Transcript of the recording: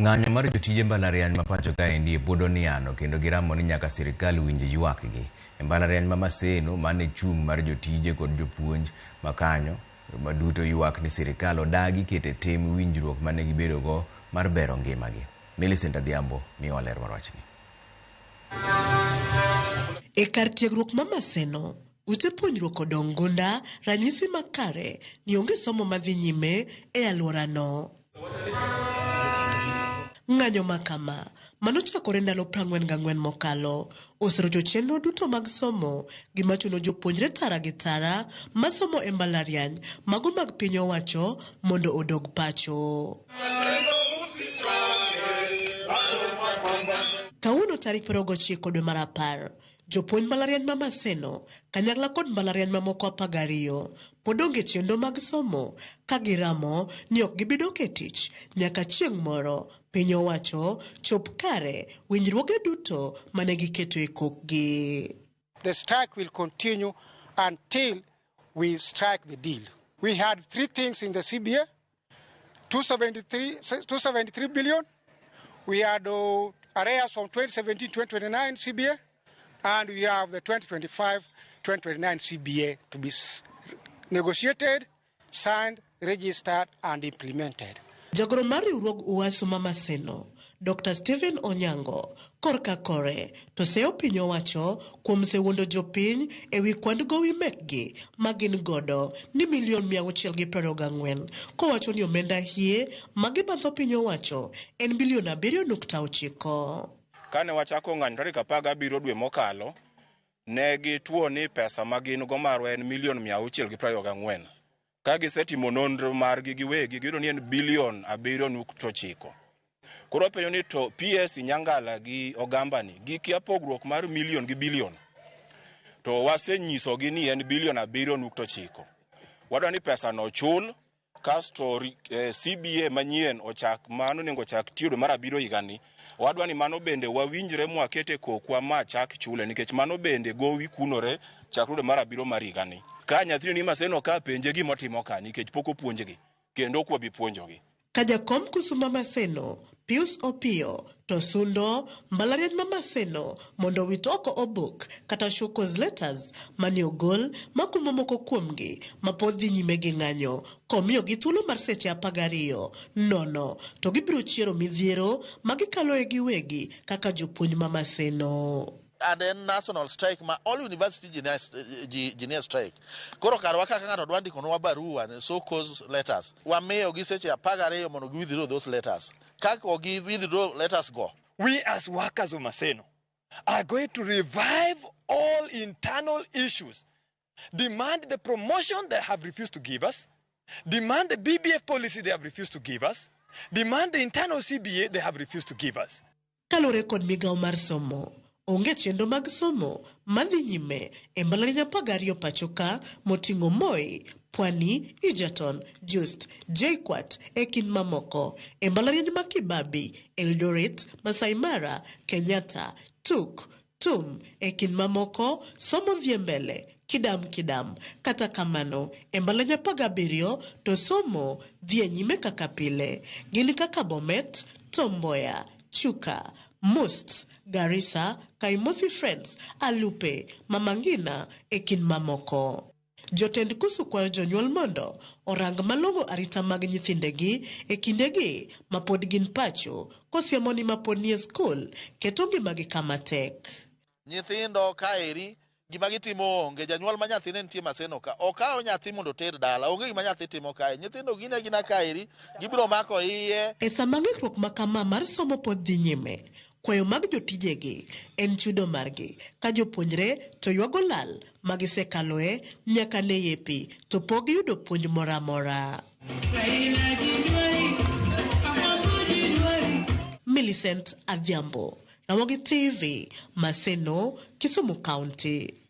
Ng'anyo mar jotije mbalariany ma pacho kaendi podo niano kendo giramo ni nyaka sirkal winj ywakgi. E mbalariany ma Maseno mane chung' mar jotije kod jopuonj makanyo maduto ywak ni sirkal odagi kete tim winjruok mane gibedo go mar bero ngimagi. Millicent Adhiambo miyo ler mar wachni. E kar tiegruok ma Maseno, ute puonjruok odong' gunda ranyisi makare ni onge somo madhi nyime e alworano. Ng'anyo makama manochakore ndalo 44 mokalo oserocho chenro duto mag somo gima chuno jopuonjre tara gi tara masomo e mbalariany mago mag piny owacho mondo odog pacho. Kawuono tarik 29 dwe mar apar, jopuonj mbalariany ma Maseno kanyakla kod mbalariany mamoko 12 pod onge chenro mag somo ka giramo ni ok gibidok e tich nyaka chieng' moro piny owacho chop kare winjruoge duto mane giketo e kokgi. The strike will continue until we strike the deal. We had 3 things in the CBA, 273 billion. We had arrears from 2017-2029 CBA, and we have the 2025-2029 CBA to be negotiated, signed, registered, and implemented. Jagoro mar riwruog UWASU ma Maseno, Dr. Stephen Onyango, korka kore to seyo piny owacho kuom sewuondo jopiny ewi kwand gowi mekgi magin godo ni $624 kowacho ni omenda hie magibadho piny owacho en $7.9 billion. Kane wachako ng'anyo tarik 17 dwe mokalo, ne gituo ni pesa magin go marwa en $624. Ka gisetimo nonro margi giwegi giyudo ni en $7.9 billion. Koro penjo ni to PS Nyangala gi Ogambani gikia pogruok mar million gi billion. To wasenyisogi ni en $7.9 billion. Wadwa ni pesa no chul kasto CBA manyien ochak mano nengo chak tiyo mar 7 higani. Wadwa ni mano bende wawinjre mwakete kokwa ma chak chule nikech mano bende gowi kunore chakrude mar 7 mar higani. Ka nyathini ni Maseno ka penje gimotimo ka nikech pok opuonjgi kendo kwa bi puonjogi. Kajakom kusuma Maseno Pius Opio to sundo mbalariany ma Maseno mondo witoko obok kata shokos letters mani ogol makumo moko kuomgi mapodhi nyime gi ng'anyo komiyo gi thuolo mar seche 12 nono to gibiro chiero midhiero magikalo e giwegi kaka jopuonj ma Maseno. And then national strike ma all university junior strike. Koro karwa kaka ng'ato dwa ndiko nwa barua ne so cause letters. Wamiyo gi seche 12 mondo gi withdraw those letters. Kako gi withdraw letters go. We as workers of Maseno are going to revive all internal issues. Demand the promotion they have refused to give us. Demand the BBF policy they have refused to give us. Demand the internal CBA they have refused to give us. Kalore kod migawo mar somo onge chenro mag somo madhi nyime e mbalariany 12 pachoka moting'o Moi, Pwani, Egerton, Just, JKUAT, Ekin mamoko, e mbalariany ma Kibabi, Eldoret, Masai Mara, Kenyatta, Tuk, Tum, Ekin mamoko, somo dhi mbele, kidam, kata kamano, e mbalariany 17 to somo dhi nyime kaka pile, gin kaka Bomet, Tom Mboya, Chuka, Must, Garissa, Kaimosi Friends, Alupe, Mama Ngina, Ekin mamoko. Jotend kusu kwayo jonyuol mondo orang malongo arita mag nyithindegi e kindegi mapod gin pacho kosiemo ni mapod nie skul keto ngimagi kama tek. Nyithindo kaeri gima gitimo onge janyuol ma nyathine nitie Maseno ka okawo nyathi mondo ter dala onge gima nyathi timo kae nyithindo gina kaeri gibiro mako iye. E sama ng'ikruok makama mar somo pod dhi nyime kwayo mag jotijegi en chudo margi ka jopuonjre to ywago lal magisekaloe nyaka ne yepi to pok yudo puonj moramora. Millicent Adhiambo, Ramogi TV, Maseno, Kisumu County.